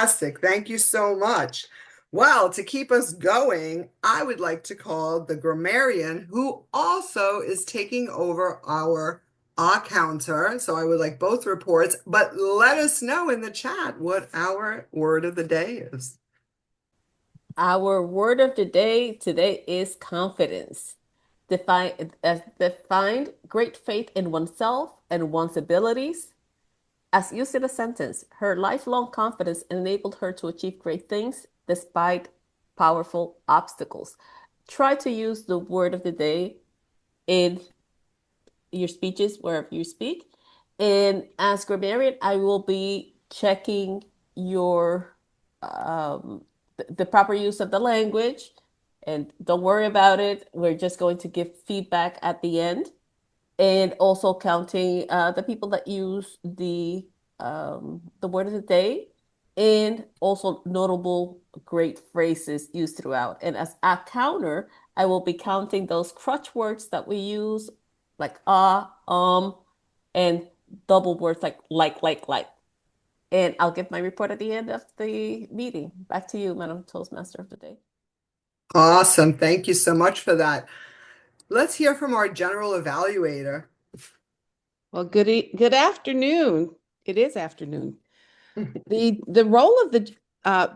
fantastic. Thank you so much. Well, to keep us going, I would like to call the grammarian who also is taking over our counter. So I would like both reports, but let us know in the chat what our word of the day is. Our word of the day today is confidence. Defined great faith in oneself and one's abilities. As used in a sentence, her lifelong confidence enabled her to achieve great things despite powerful obstacles. Try to use the word of the day in your speeches wherever you speak. And as grammarian, I will be checking your the proper use of the language. And don't worry about it. We're just going to give feedback at the end, and also counting the people that use the word of the day, and also notable great phrases used throughout. And as a counter, I will be counting those crutch words that we use, like and double words like. And I'll give my report at the end of the meeting. Back to you, Madam Toastmaster of the day. Awesome. Thank you so much for that. Let's hear from our general evaluator. Well, good afternoon. It is afternoon. The role of the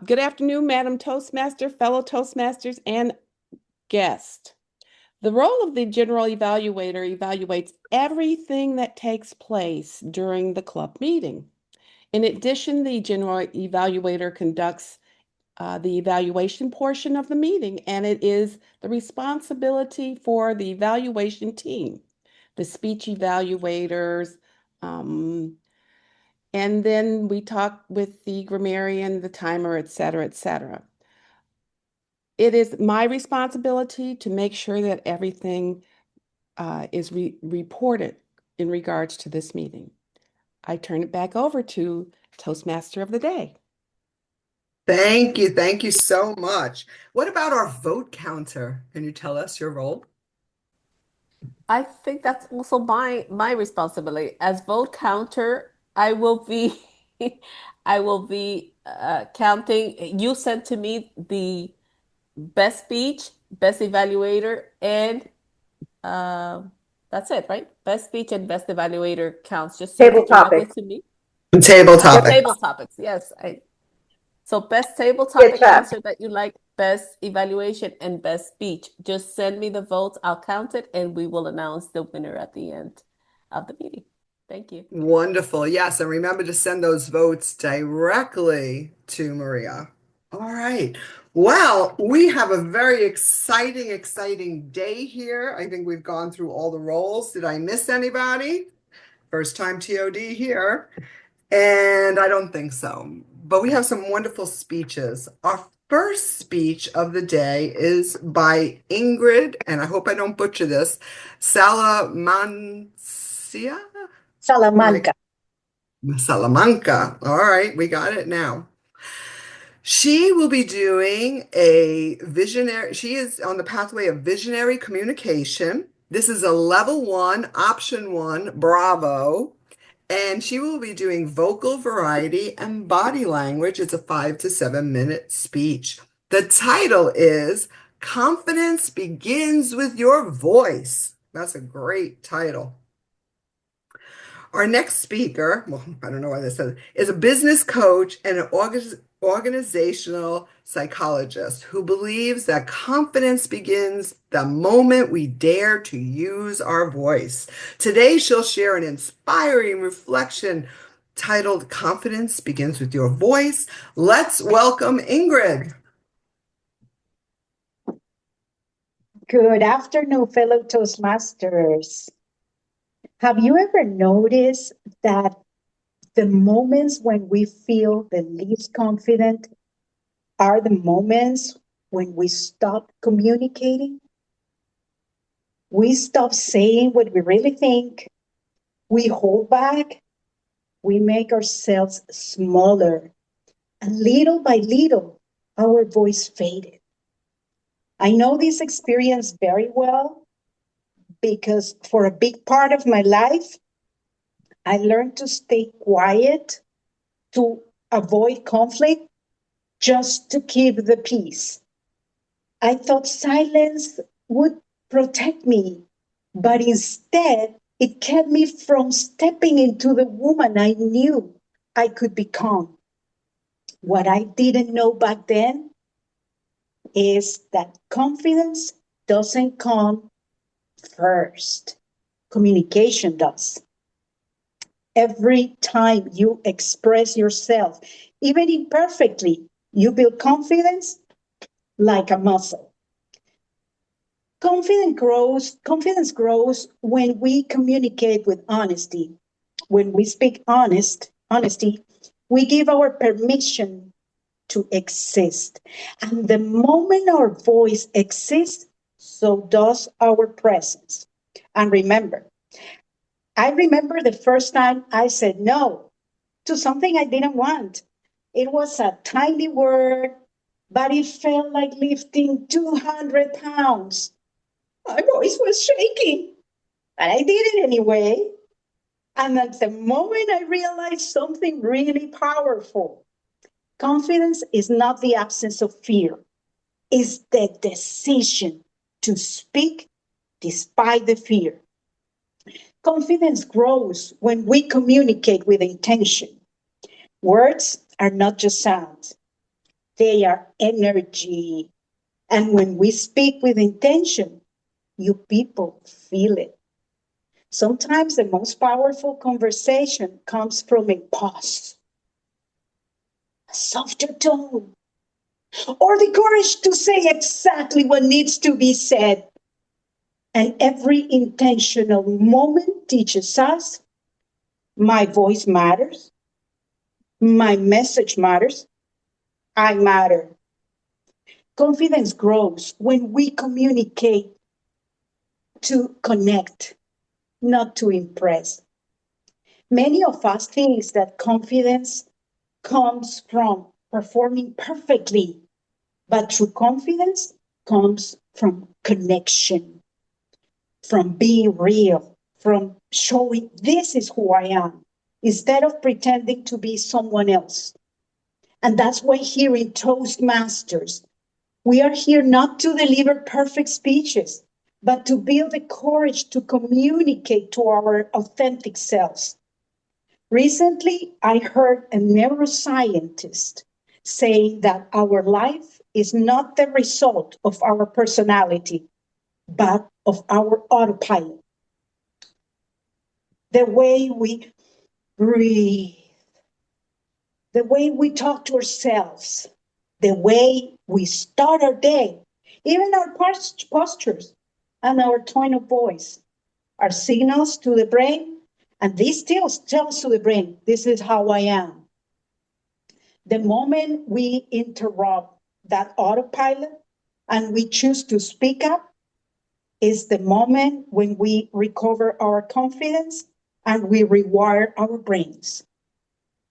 good afternoon, Madam Toastmaster, fellow Toastmasters, and guest. The role of the general evaluator evaluates everything that takes place during the club meeting. In addition, the general evaluator conducts the evaluation portion of the meeting, and it is the responsibility for the evaluation team, the speech evaluators, and then we talk with the grammarian, the timer, et cetera, et cetera. It is my responsibility to make sure that everything is reported in regards to this meeting. I turn it back over to Toastmaster of the Day. Thank you. Thank you so much. What about our vote counter? Can you tell us your role? I think that's also my responsibility. As vote counter, I will be I will be counting. You sent to me the best speech, best evaluator, and uh, that's it, right? Best speech and best evaluator counts. Just send Table it directly topic. to me. Table Oh, topic. table topics. Yes. So best table Good topic chat. answer that you like, best evaluation, and best speech. Just send me the votes. I'll count it, and we will announce the winner at the end of the meeting. Thank you. Wonderful. Yes, and remember to send those votes directly to Maria. All right. Well, we have a very exciting day here. I think we've gone through all the roles. Did I miss anybody? First time TOD here. And I don't think so. But we have some wonderful speeches. Our first speech of the day is by Ingrid, and I hope I don't butcher this, Salamancia? Salamanca. Salamanca. All right, we got it now. She will be doing a visionary, she is on the pathway of visionary communication. This is a level one, option one, bravo. And she will be doing vocal variety and body language. It's a 5 to 7 minute speech. The title is Confidence Begins with Your Voice. That's a great title. Our next speaker, well, I don't know why this says, is a business coach and an organizational psychologist who believes that confidence begins the moment we dare to use our voice. Today, she'll share an inspiring reflection titled Confidence Begins with Your Voice. Let's welcome Ingrid. Good afternoon, fellow Toastmasters. Have you ever noticed that the moments when we feel the least confident are the moments when we stop communicating? We stop saying what we really think. We hold back. We make ourselves smaller. And little by little, our voice faded. I know this experience very well because for a big part of my life, I learned to stay quiet to avoid conflict just to keep the peace. I thought silence would protect me, but instead it kept me from stepping into the woman I knew I could become. What I didn't know back then is that confidence doesn't come first. Communication does. Every time you express yourself, even imperfectly, you build confidence like a muscle. Confidence grows when we communicate with honesty. When we speak honesty, we give our permission to exist. And the moment our voice exists, so does our presence. And I remember the first time I said no to something I didn't want. It was a tiny word, but it felt like lifting 200 pounds. My voice was shaking, but I did it anyway. And at the moment, I realized something really powerful. Confidence is not the absence of fear, it's the decision to speak despite the fear. Confidence grows when we communicate with intention. Words are not just sounds, they are energy. And when we speak with intention, you people feel it. Sometimes the most powerful conversation comes from a pause, a softer tone, or the courage to say exactly what needs to be said. And every intentional moment teaches us my voice matters, my message matters, I matter. Confidence grows when we communicate to connect, not to impress. Many of us think that confidence comes from performing perfectly, but true confidence comes from connection, from being real, from showing this is who I am, instead of pretending to be someone else. And that's why here in Toastmasters, we are here not to deliver perfect speeches, but to build the courage to communicate to our authentic selves. Recently, I heard a neuroscientist saying that our life is not the result of our personality, but of our autopilot. The way we breathe, the way we talk to ourselves, the way we start our day, even our postures and our tone of voice are signals to the brain, and this still tells to the brain, this is how I am. The moment we interrupt that autopilot and we choose to speak up is the moment when we recover our confidence and we rewire our brains.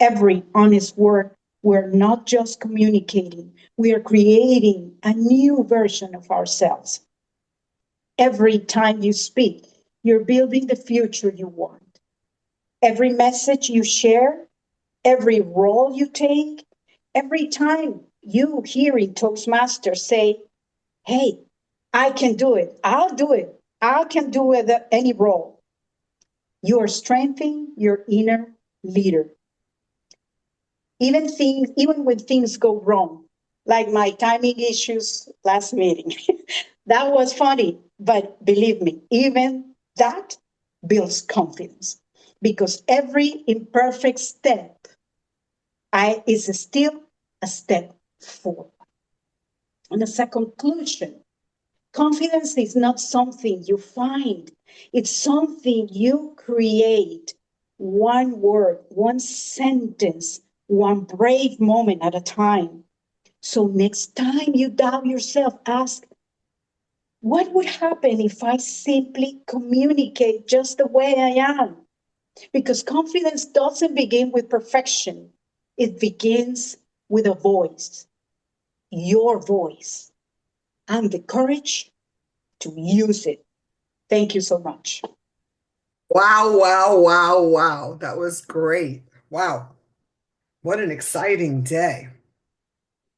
Every honest word, we're not just communicating, we are creating a new version of ourselves. Every time you speak, you're building the future you want. Every message you share, every role you take, every time you hear in Toastmasters say, hey, I can do it, I'll do it, I can do it any role. You are strengthening your inner leader. Even when things go wrong, like my timing issues last meeting. That was funny, but believe me, even that builds confidence because every imperfect step is still a step forward. And as a conclusion, confidence is not something you find, it's something you create. One word, one sentence, one brave moment at a time. So next time you doubt yourself, ask, what would happen if I simply communicate just the way I am? Because confidence doesn't begin with perfection, it begins with a voice, your voice, and the courage to use it. Thank you so much. Wow, wow, wow, wow. That was great. Wow. What an exciting day.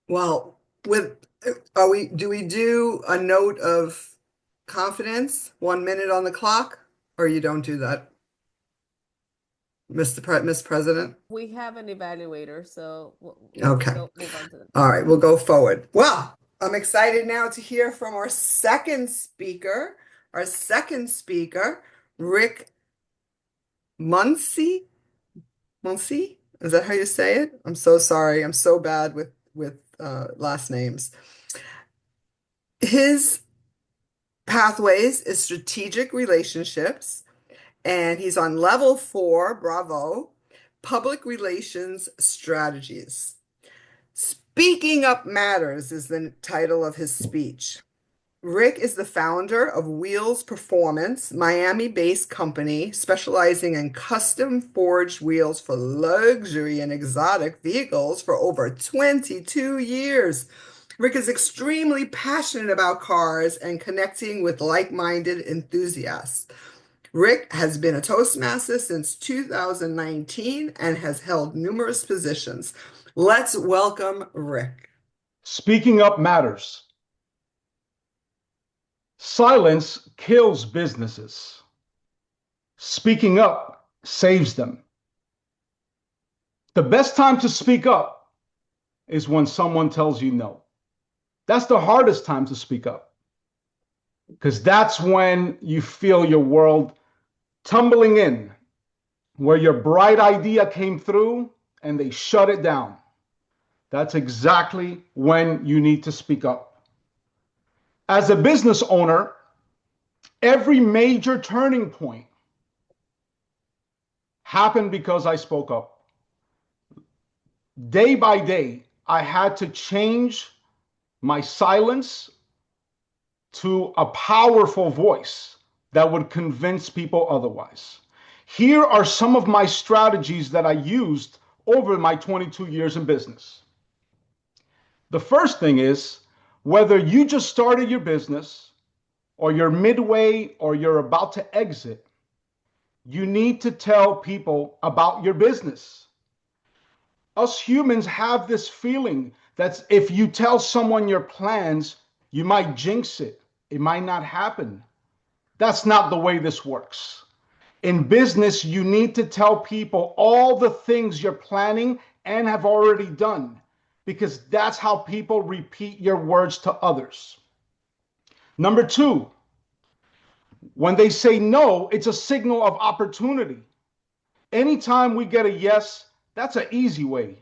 Well, do we do a note of confidence, 1 minute on the clock, or you don't do that, Miss President? We have an evaluator, so let's Okay. go move on to them. All right, we'll go forward. Well, I'm excited now to hear from our second speaker. Our second speaker, Rick Muncie. Muncie? Is that how you say it? I'm so sorry. I'm so bad with last names. His pathways is strategic relationships, and he's on level 4, bravo, public relations strategies. Speaking Up Matters is the title of his speech. Rick is the founder of Wheels Performance, Miami-based company specializing in custom forged wheels for luxury and exotic vehicles for over 22 years. Rick is extremely passionate about cars and connecting with like-minded enthusiasts. Rick has been a Toastmaster since 2019 and has held numerous positions. Let's welcome Rick. Speaking up matters. Silence kills businesses. Speaking up saves them. The best time to speak up is when someone tells you no. That's the hardest time to speak up, because that's when you feel your world tumbling in, where your bright idea came through and they shut it down. That's exactly when you need to speak up. As a business owner, every major turning point happened because I spoke up. Day by day, I had to change my silence to a powerful voice that would convince people otherwise. Here are some of my strategies that I used over my 22 years in business. The first thing is, whether you just started your business or you're midway or you're about to exit, you need to tell people about your business. Us humans have this feeling that if you tell someone your plans, you might jinx it. It might not happen. That's not the way this works. In business, you need to tell people all the things you're planning and have already done, because that's how people repeat your words to others. Number 2, when they say no, it's a signal of opportunity. Anytime we get a yes, that's an easy way.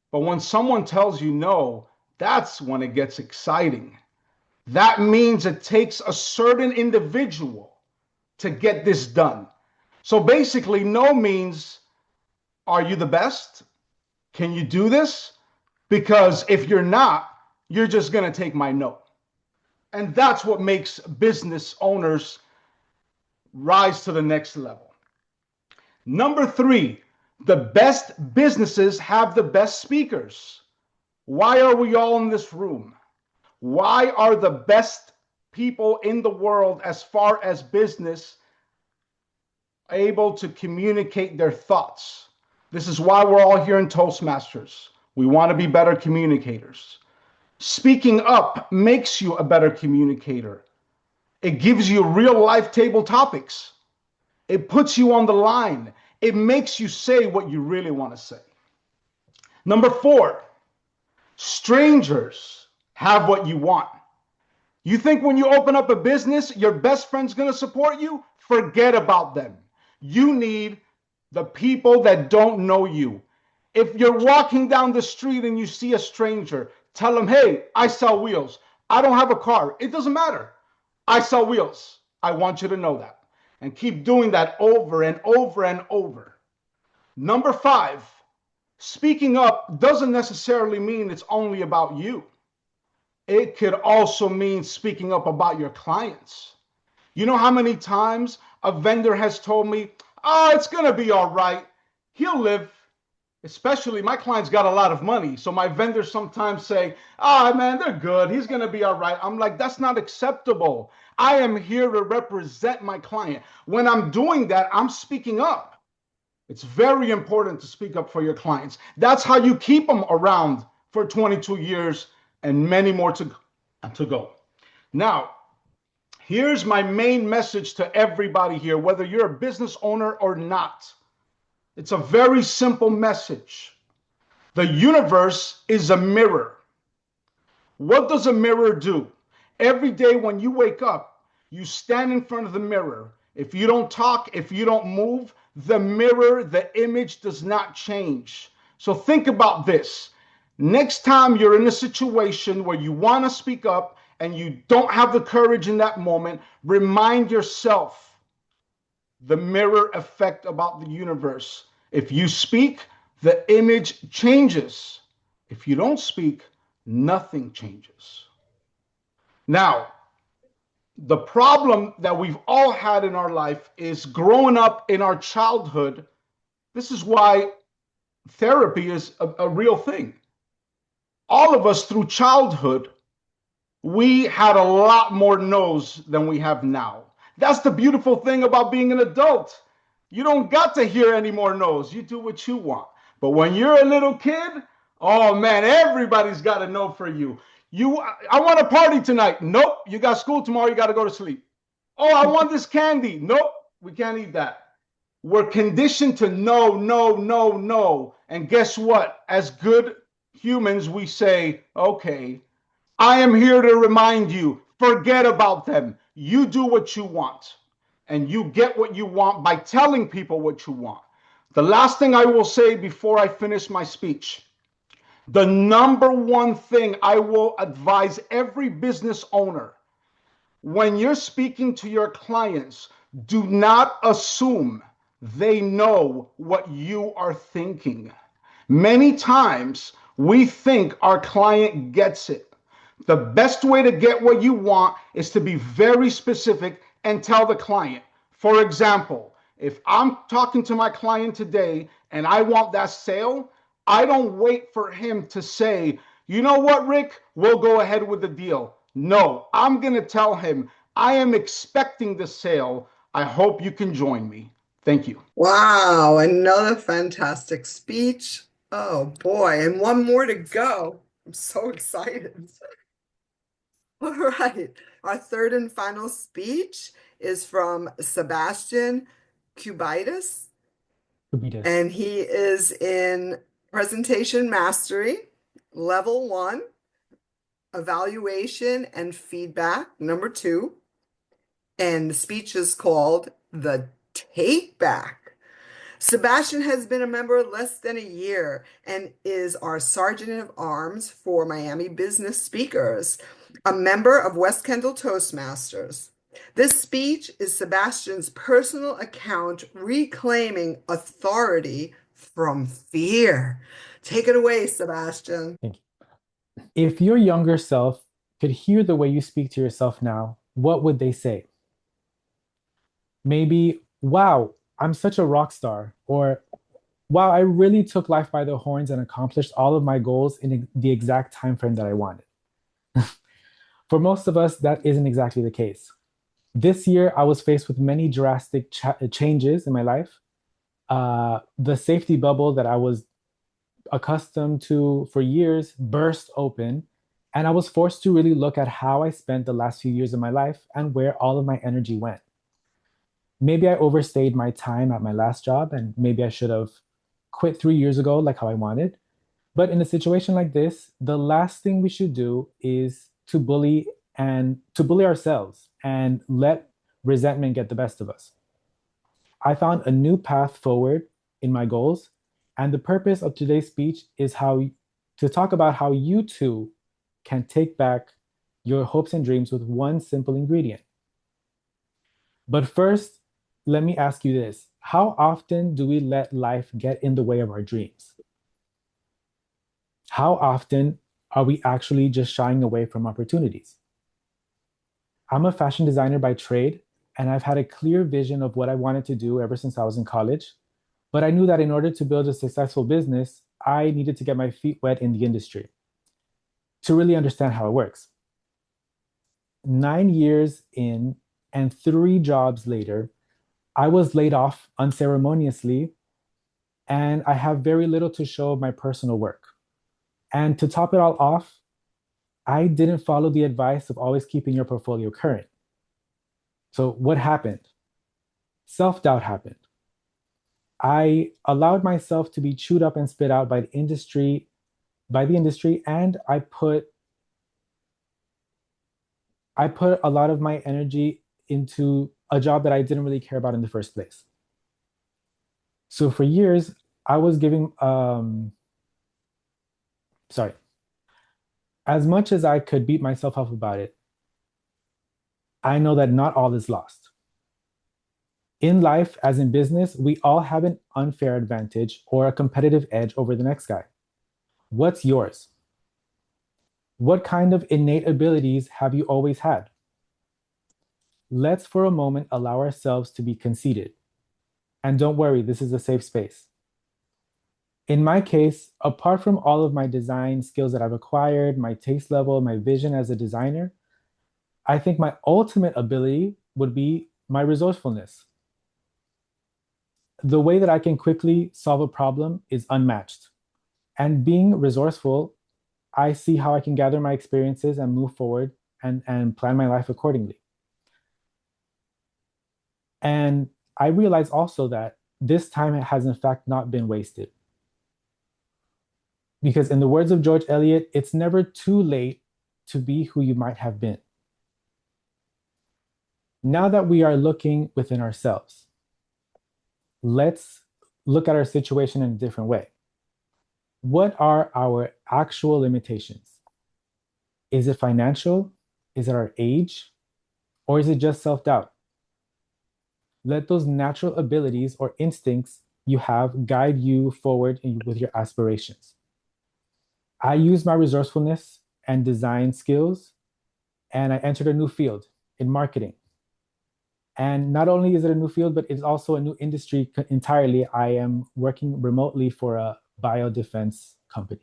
But when someone tells you no, that's when it gets exciting. That means it takes a certain individual to get this done. So basically, no means, are you the best? Can you do this? Because if you're not, you're just going to take my no. And that's what makes business owners rise to the next level. Number 3, the best businesses have the best speakers. Why are we all in this room? Why are the best people in the world as far as business able to communicate their thoughts? This is why we're all here in Toastmasters. We want to be better communicators. Speaking up makes you a better communicator. It gives you real life table topics. It puts you on the line. It makes you say what you really want to say. Number 4, strangers have what you want. You think when you open up a business, your best friend's going to support you? Forget about them. You need the people that don't know you. If you're walking down the street and you see a stranger, tell them, hey, I sell wheels. I don't have a car. It doesn't matter. I sell wheels. I want you to know that. And keep doing that over and over and over. Number 5, speaking up doesn't necessarily mean it's only about you. It could also mean speaking up about your clients. You know how many times a vendor has told me, oh, it's going to be all right. He'll live. Especially my clients got a lot of money. So my vendors sometimes say, oh man, they're good. He's going to be all right. I'm like, that's not acceptable. I am here to represent my client. When I'm doing that, I'm speaking up. It's very important to speak up for your clients. That's how you keep them around for 22 years and many more to go. Now, here's my main message to everybody here, whether you're a business owner or not. It's a very simple message. The universe is a mirror. What does a mirror do? Every day when you wake up, you stand in front of the mirror. If you don't talk, if you don't move, the mirror, the image does not change. So think about this. Next time you're in a situation where you want to speak up and you don't have the courage in that moment, remind yourself the mirror effect about the universe. If you speak, the image changes. If you don't speak, nothing changes. Now, the problem that we've all had in our life is growing up in our childhood. This is why therapy is a real thing. All of us through childhood, we had a lot more no's than we have now. That's the beautiful thing about being an adult. You don't got to hear any more no's. You do what you want. But when you're a little kid, oh man, everybody's got a no for you. I want a party tonight. Nope. You got school tomorrow. You got to go to sleep. Oh, I want this candy. Nope. We can't eat that. We're conditioned to no, no, no, no. And guess what? As good humans, we say, okay, I am here to remind you, forget about them. You do what you want. And you get what you want by telling people what you want. The last thing I will say before I finish my speech. The number one thing I will advise every business owner, when you're speaking to your clients, do not assume they know what you are thinking. Many times we think our client gets it. The best way to get what you want is to be very specific and tell the client. For example, if I'm talking to my client today and I want that sale, I don't wait for him to say, you know what, Rick, we'll go ahead with the deal. No, I'm going to tell him, I am expecting the sale. I hope you can join me. Thank you. Wow, another fantastic speech. Oh boy, and one more to go. I'm so excited. All right, our third and final speech is from Sebastian Cubides, and he is in Presentation Mastery, Level 1, Evaluation and Feedback, number 2. And the speech is called The Takeback. Sebastian has been a member less than a year and is our Sergeant of Arms for Miami Business Speakers, a member of West Kendall Toastmasters. This speech is Sebastian's personal account reclaiming authority from fear. Take it away, Sebastian. Thank you. If your younger self could hear the way you speak to yourself now, what would they say? Maybe, wow, I'm such a rock star, or wow, I really took life by the horns and accomplished all of my goals in the exact time frame that I wanted. For most of us, that isn't exactly the case. This year, I was faced with many drastic changes in my life. The safety bubble that I was accustomed to for years burst open, and I was forced to really look at how I spent the last few years of my life and where all of my energy went. Maybe I overstayed my time at my last job, and maybe I should have quit 3 years ago, like how I wanted. But in a situation like this, the last thing we should do is to bully ourselves and let resentment get the best of us. I found a new path forward in my goals, and the purpose of today's speech is to talk about how you too can take back your hopes and dreams with one simple ingredient. But first, let me ask you this. How often do we let life get in the way of our dreams? How often are we actually just shying away from opportunities? I'm a fashion designer by trade, and I've had a clear vision of what I wanted to do ever since I was in college. But I knew that in order to build a successful business, I needed to get my feet wet in the industry to really understand how it works. 9 years in and 3 jobs later, I was laid off unceremoniously, and I have very little to show of my personal work. And to top it all off, I didn't follow the advice of always keeping your portfolio current. So what happened? Self-doubt happened. I allowed myself to be chewed up and spit out by the industry, and I put a lot of my energy into a job that I didn't really care about in the first place. So for years, I was giving sorry, as much as I could beat myself up about it, I know that not all is lost. In life, as in business, we all have an unfair advantage or a competitive edge over the next guy. What's yours? What kind of innate abilities have you always had? Let's for a moment allow ourselves to be conceited. And don't worry, this is a safe space. In my case, apart from all of my design skills that I've acquired, my taste level, my vision as a designer, I think my ultimate ability would be my resourcefulness. The way that I can quickly solve a problem is unmatched. And being resourceful, I see how I can gather my experiences and move forward and plan my life accordingly. And I realize also that this time has in fact not been wasted. Because in the words of George Eliot, it's never too late to be who you might have been. Now that we are looking within ourselves, let's look at our situation in a different way. What are our actual limitations? Is it financial? Is it our age? Or is it just self-doubt? Let those natural abilities or instincts you have guide you forward with your aspirations. I used my resourcefulness and design skills, and I entered a new field in marketing. And not only is it a new field, but it's also a new industry entirely. I am working remotely for a biodefense company.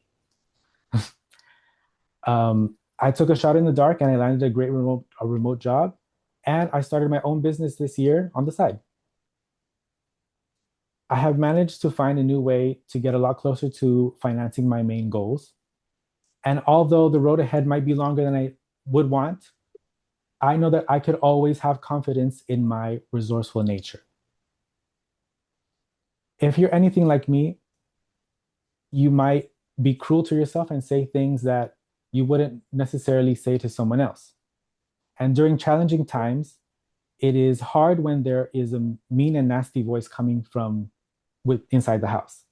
I took a shot in the dark and I landed a great remote job. And I started my own business this year on the side. I have managed to find a new way to get a lot closer to financing my main goals. And although the road ahead might be longer than I would want, I know that I could always have confidence in my resourceful nature. If you're anything like me, you might be cruel to yourself and say things that you wouldn't necessarily say to someone else. And during challenging times, it is hard when there is a mean and nasty voice coming from inside the house.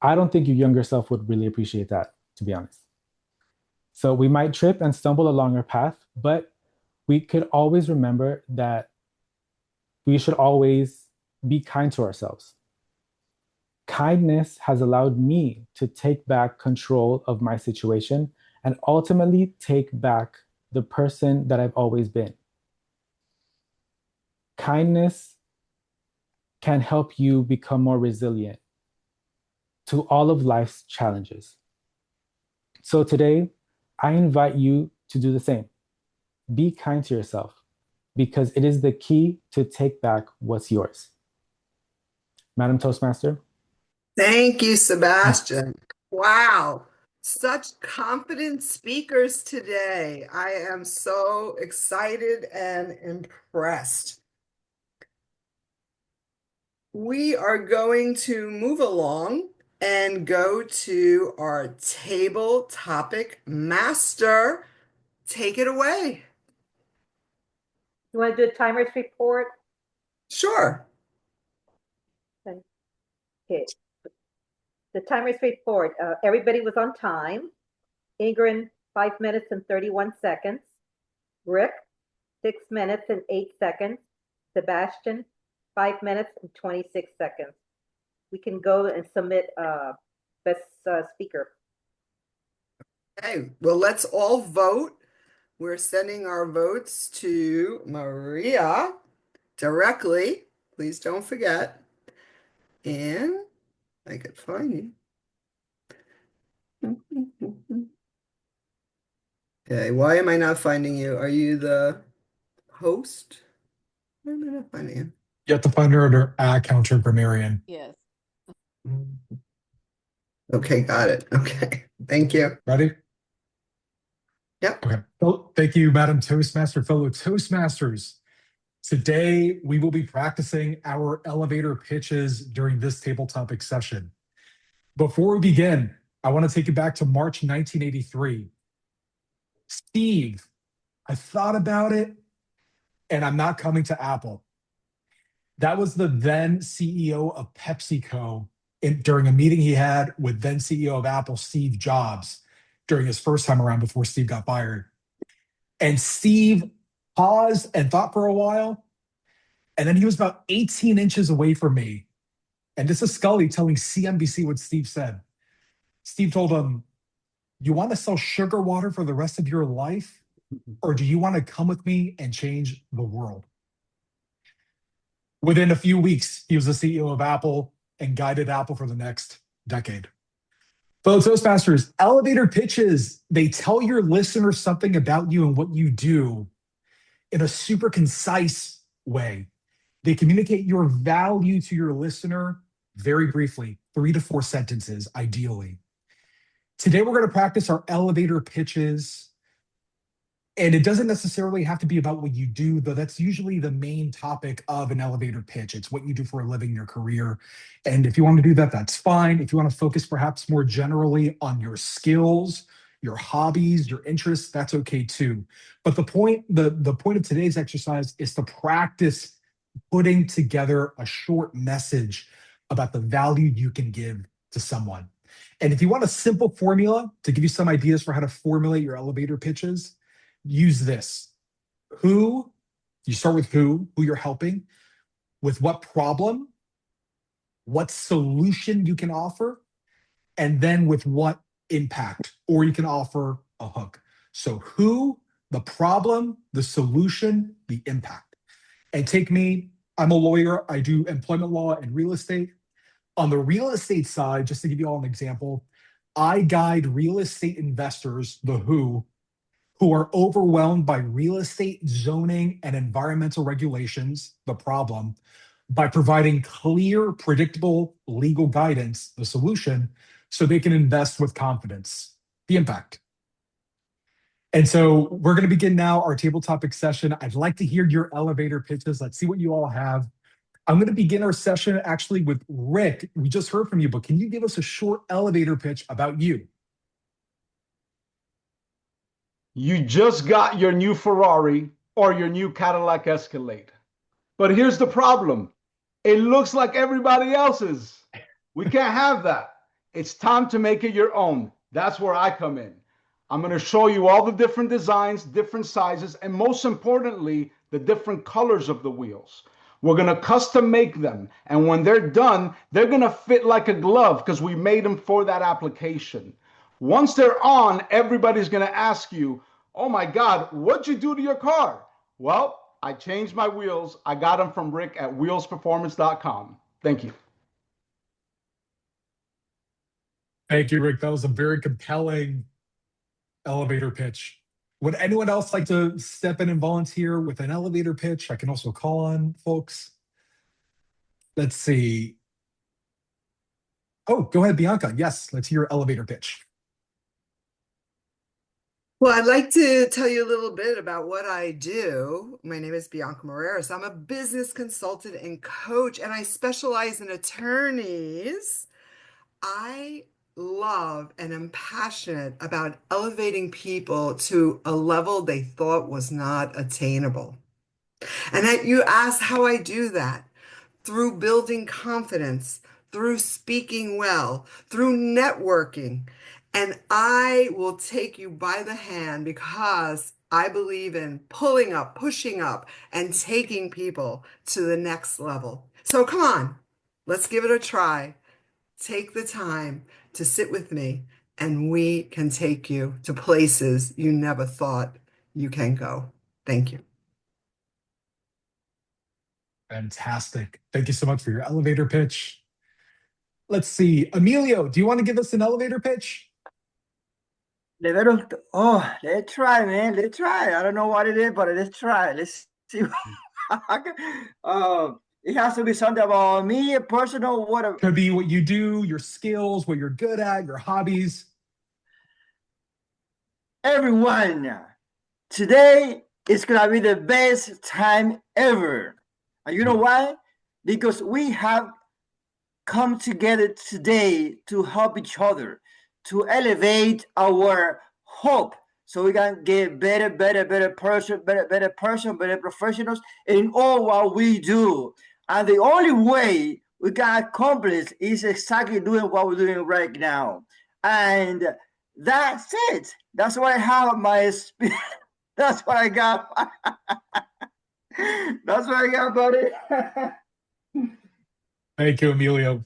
I don't think your younger self would really appreciate that, to be honest. So we might trip and stumble along our path, but we could always remember that we should always be kind to ourselves. Kindness has allowed me to take back control of my situation and ultimately take back the person that I've always been. Kindness can help you become more resilient to all of life's challenges. So today, I invite you to do the same. Be kind to yourself because it is the key to take back what's yours. Madam Toastmaster? Thank you, Sebastian. Wow. Such confident speakers today. I am so excited and impressed. We are going to move along and go to our table topic master. Take it away. You want to do a timers report? Sure. Okay. The timers report. Everybody was on time. Ingrid, 5 minutes and 31 seconds. Rick, 6 minutes and 8 seconds. Sebastian, 5 minutes and 26 seconds. We can go and submit best speaker. Okay, well, let's all vote. We're sending our votes to Maria directly. Please don't forget. And I could find you. Okay, why am I not finding you? Are you the host? Why am I not finding you? You have to find her under counter grammarian. Yes. Okay, got it. Okay, thank you. Ready? Yep. Okay. Well, thank you, Madam Toastmaster, fellow Toastmasters. Today, we will be practicing our elevator pitches during this table topic session. Before we begin, I want to take you back to March 1983. Steve, I thought about it, and I'm not coming to Apple. That was the then CEO of PepsiCo during a meeting he had with then CEO of Apple, Steve Jobs, during his first time around before Steve got fired. And Steve paused and thought for a while. And then he was about 18 inches away from me. And this is Scully telling CNBC what Steve said. Steve told him, "You want to sell sugar water for the rest of your life? Or do you want to come with me and change the world?" Within a few weeks, he was the CEO of Apple and guided Apple for the next decade. Fellow Toastmasters, elevator pitches, they tell your listeners something about you and what you do in a super concise way. They communicate your value to your listener very briefly, 3 to 4 sentences, ideally. Today, we're going to practice our elevator pitches. And it doesn't necessarily have to be about what you do, though that's usually the main topic of an elevator pitch. It's what you do for a living, your career. And if you want to do that, that's fine. If you want to focus perhaps more generally on your skills, your hobbies, your interests, that's okay too. But the point of today's exercise is to practice putting together a short message about the value you can give to someone. And if you want a simple formula to give you some ideas for how to formulate your elevator pitches, use this. Who, you start with who you're helping, with what problem, what solution you can offer, and then with what impact, or you can offer a hook. So who, the problem, the solution, the impact. And take me, I'm a lawyer. I do employment law and real estate. On the real estate side, just to give you all an example, I guide real estate investors, the who are overwhelmed by real estate zoning and environmental regulations, the problem, by providing clear, predictable legal guidance, the solution, so they can invest with confidence, the impact. And so we're going to begin now our table topic session. I'd like to hear your elevator pitches. Let's see what you all have. I'm going to begin our session actually with Rick. We just heard from you, but can you give us a short elevator pitch about you? You just got your new Ferrari or your new Cadillac Escalade. But here's the problem. It looks like everybody else's. We can't have that. It's time to make it your own. That's where I come in. I'm going to show you all the different designs, different sizes, and most importantly, the different colors of the wheels. We're going to custom make them. And when they're done, they're going to fit like a glove because we made them for that application. Once they're on, everybody's going to ask you, "Oh my God, what'd you do to your car?" Well, I changed my wheels. I got them from Rick at wheelsperformance.com. Thank you. Thank you, Rick. That was a very compelling elevator pitch. Would anyone else like to step in and volunteer with an elevator pitch? I can also call on folks. Let's see. Oh, go ahead, Bianca. Yes, let's hear your elevator pitch. Well, I'd like to tell you a little bit about what I do. My name is Bianca Moreiras. I'm a business consultant and coach, and I specialize in attorneys. I love and am passionate about elevating people to a level they thought was not attainable. And you ask how I do that. Through building confidence, through speaking well, through networking. And I will take you by the hand because I believe in pulling up, pushing up, and taking people to the next level. So come on, let's give it a try. Take the time to sit with me, and we can take you to places you never thought you can go. Thank you. Fantastic. Thank you so much for your elevator pitch. Let's see. Emilio, do you want to give us an elevator pitch? Let's try, man. Let's try. I don't know what it is, but let's try. Let's see. It has to be something about me, personal, whatever. Could be what you do, your skills, what you're good at, your hobbies. Everyone, today is gonna be the best time ever. And you know why? Because we have come together today to help each other, to elevate our hope so we can get better person, better professionals in all what we do. And the only way we can accomplish is exactly doing what we're doing right now. And that's it. That's what I have my that's what I got. That's what I got, buddy. Thank you, Emilio.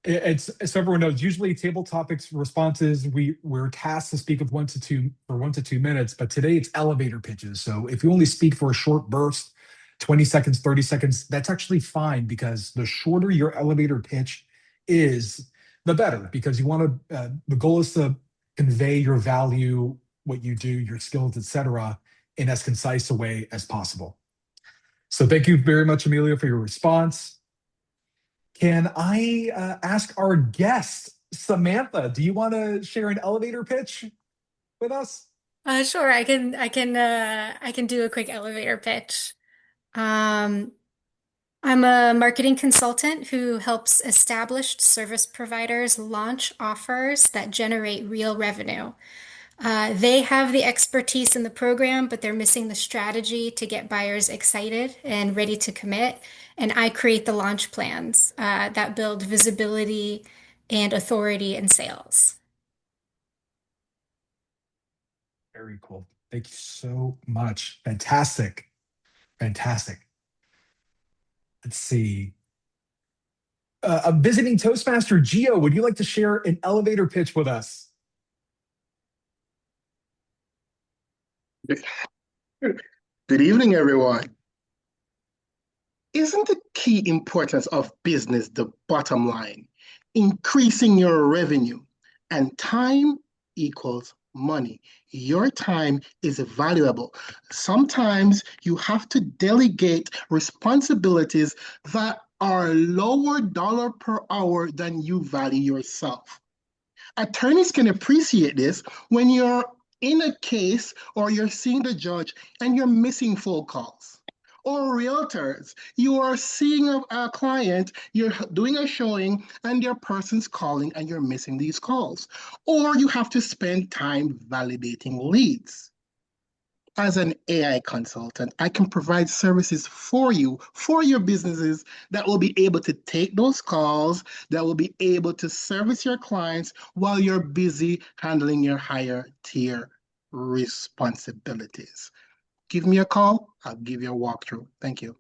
It's so everyone knows. Usually, table topics responses we're tasked to speak with 1 to 2 minutes, but today it's elevator pitches. So if you only speak for a short burst, 20 seconds, 30 seconds, that's actually fine because the shorter your elevator pitch is, the better. Because you want to. The goal is to convey your value, what you do, your skills, etc., in as concise a way as possible. So thank you very much, Emilio, for your response. Can I ask our guest, Samantha, do you want to share an elevator pitch with us? Sure. I can do a quick elevator pitch. I'm a marketing consultant who helps established service providers launch offers that generate real revenue. They have the expertise in the program, but they're missing the strategy to get buyers excited and ready to commit. And I create the launch plans that build visibility and authority in sales. Very cool. Thank you so much. Fantastic. Fantastic. Let's see. A visiting Toastmaster, Gio, would you like to share an elevator pitch with us? Good evening, everyone. Isn't the key importance of business the bottom line? Increasing your revenue and time equals money. Your time is valuable. Sometimes you have to delegate responsibilities that are lower dollar per hour than you value yourself. Attorneys can appreciate this when you're in a case or you're seeing the judge and you're missing phone calls. Or realtors, you are seeing a client, you're doing a showing, and your person's calling and you're missing these calls. Or you have to spend time validating leads. As an AI consultant, I can provide services for you, for your businesses that will be able to take those calls, that will be able to service your clients while you're busy handling your higher tier responsibilities. Give me a call. I'll give you a walkthrough. Thank you.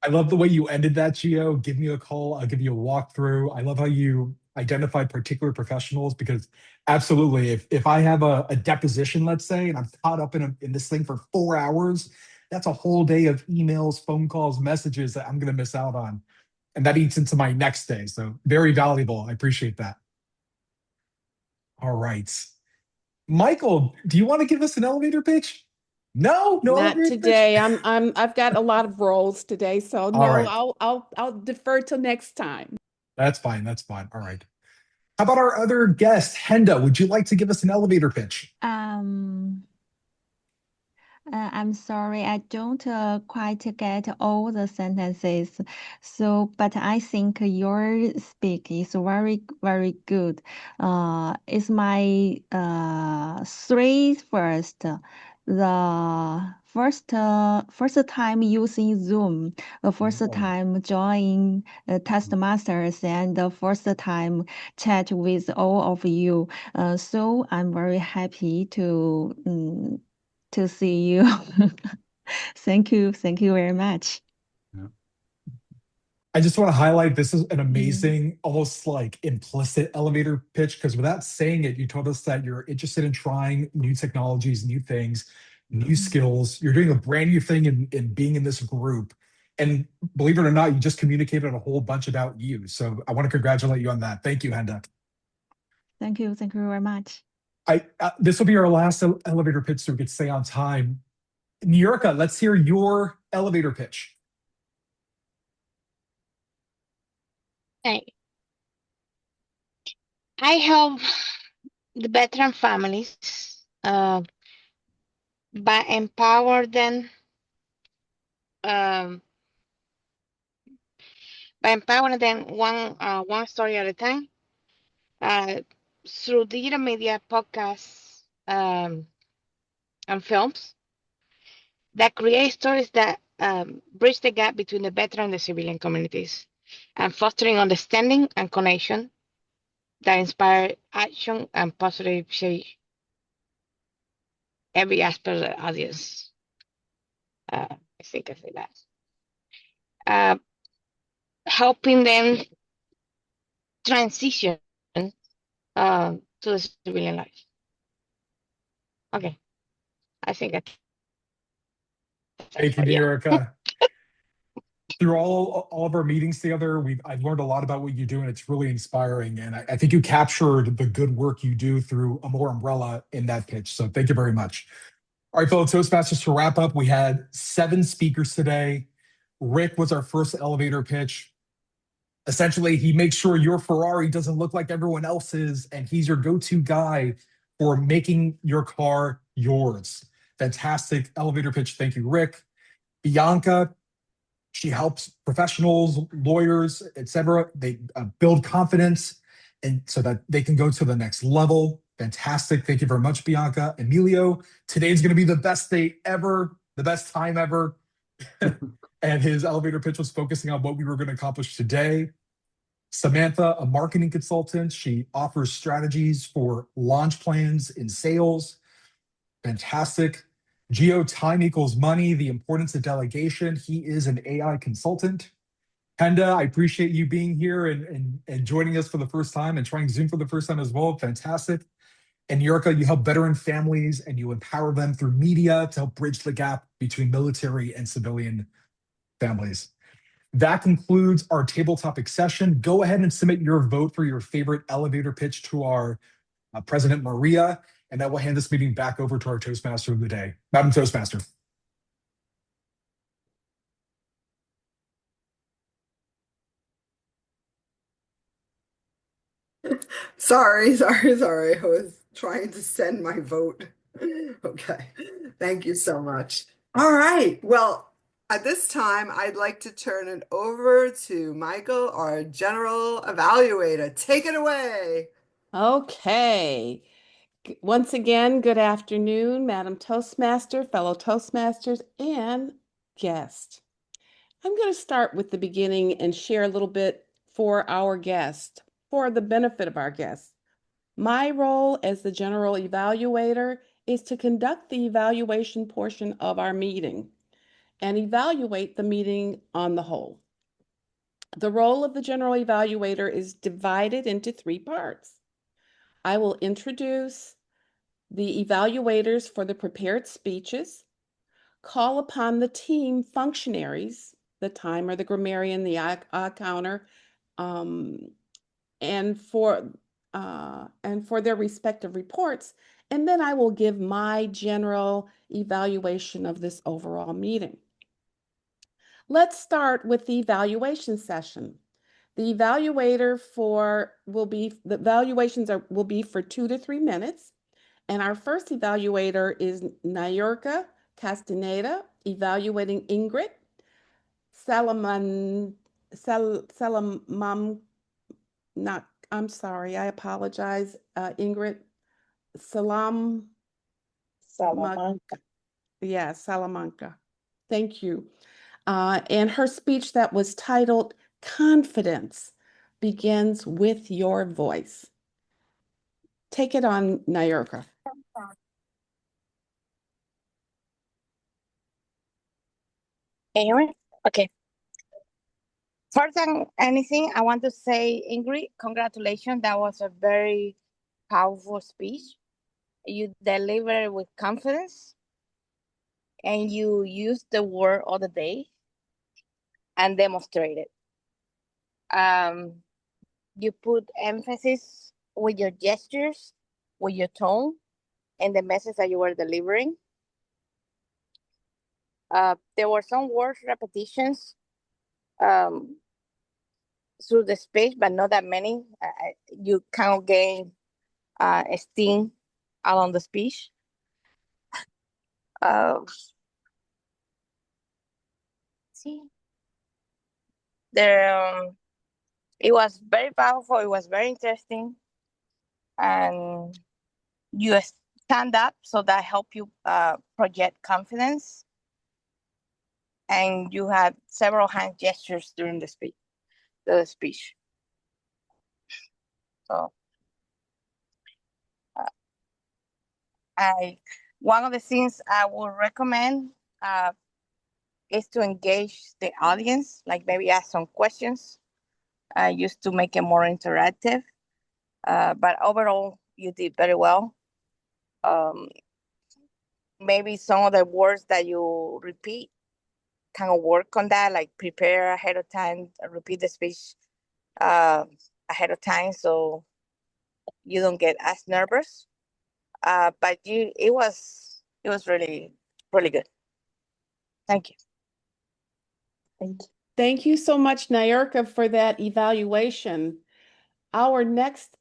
I love the way you ended that, Gio. Give me a call. I'll give you a walkthrough. I love how you identified particular professionals because absolutely, if I have a deposition, let's say, and I'm caught up in this thing for 4 hours, that's a whole day of emails, phone calls, messages that I'm going to miss out on. And that eats into my next day. So very valuable. I appreciate that. All right. Michael, do you want to give us an elevator pitch? No, Not elevator today. pitch? I've got a lot of roles today, so no, right. I'll defer till next time. That's fine. That's fine. All right. How about our other guest, Henda? Would you like to give us an elevator pitch? I'm sorry, I don't quite get all the sentences. So, but I think your speak is very, very good. It's my three first. The first time using Zoom, the first time joining Toastmasters, and the first time chat with all of you. So I'm very happy to see you. Thank you very much. I just want to highlight this is an amazing, almost like implicit elevator pitch, because without saying it, you told us that you're interested in trying new technologies, new things, new skills. You're doing a brand new thing in being in this group. And believe it or not, you just communicated a whole bunch about you. So I want to congratulate you on that. Thank you, Henda. Thank you very much. This will be our last elevator pitch so we could stay on time. Niurka, let's hear your elevator pitch. Hey, I help the veteran families by empower them um, one story at a time through digital media, podcasts, and films that create stories that bridge the gap between the veteran and the civilian communities, and fostering understanding and connection that inspire action and positive change every aspect of the audience. I think I say that. Helping them transition to the civilian life. Okay, I think Thank you, yeah. Niurka. Through all of our meetings together, I've learned a lot about what you do, and it's really inspiring. And I think you captured the good work you do through Amor Umbrella in that pitch. So thank you very much. All right, fellow Toastmasters, to wrap up, we had 7 speakers today. Rick was our first elevator pitch. Essentially, he makes sure your Ferrari doesn't look like everyone else's, and he's your go-to guy for making your car yours. Fantastic elevator pitch. Thank you, Rick. Bianca, she helps professionals, lawyers, etc. They build confidence and so that they can go to the next level. Fantastic. Thank you very much, Bianca. Emilio, today's going to be the best day ever, the best time ever. And his elevator pitch was focusing on what we were going to accomplish today. Samantha, a marketing consultant, she offers strategies for launch plans in sales. Fantastic. Geo, time equals money, the importance of delegation. He is an AI consultant. Henda, I appreciate you being here and joining us for the first time and trying Zoom for the first time as well. Fantastic. And Niurka, you help veteran families and you empower them through media to help bridge the gap between military and civilian families. That concludes our table topic session. Go ahead and submit your vote for your favorite elevator pitch to our President Maria, and that will hand this meeting back over to our Toastmaster of the day. Madam Toastmaster. Sorry. I was trying to send my vote. Okay. Thank you so much. All right. Well, at this time, I'd like to turn it over to Michael, our general evaluator. Take it away. Okay. Once again, good afternoon, Madam Toastmaster, fellow Toastmasters, and guest. I'm going to start with the beginning and share a little bit for our guest, for the benefit of our guests. My role as the general evaluator is to conduct the evaluation portion of our meeting and evaluate the meeting on the whole. The role of the general evaluator is divided into 3 parts. I will introduce the evaluators for the prepared speeches, call upon the team functionaries, the timer, the grammarian, the counter, and for their respective reports, and then I will give my general evaluation of this overall meeting. Let's start with the evaluation session. The evaluator will be for 2 to 3 minutes. And our first evaluator is Niurka Castaneda, evaluating Ingrid. I'm sorry, I apologize, Ingrid. Salamanca. Yeah, Salamanca. Thank you. And her speech that was titled Confidence Begins with Your Voice. Take it on, Niurka. Anyway, okay. First than anything, I want to say, Ingrid, congratulations. That was a very powerful speech. You delivered with confidence, and you used the word of the day and demonstrated. You put emphasis with your gestures, with your tone, and the message that you were delivering. There were some word repetitions um, through the speech, but not that many. You kind of gain steam along the speech. See, there. It was very powerful. It was very interesting, and you stand up, so that help you project confidence. And you had several hand gestures during the speech. So, one of the things I would recommend is to engage the audience, like maybe ask some questions, just to make it more interactive. But overall, you did very well. Maybe some of the words that you repeat, kind of work on that, like prepare ahead of time, repeat the speech ahead of time, so you don't get as nervous. But it was really, really good. Thank you. Thank you so much, Niurka, for that evaluation. Our next,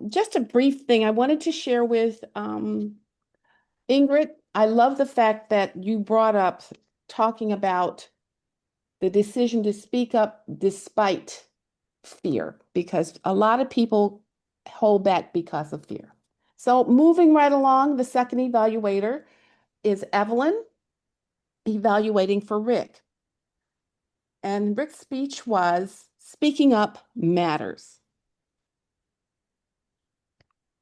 just a brief thing I wanted to share with Ingrid. I love the fact that you brought up talking about the decision to speak up despite fear, because a lot of people hold back because of fear. So moving right along, the second evaluator is Evelyn, evaluating for Rick. And Rick's speech was, speaking up matters.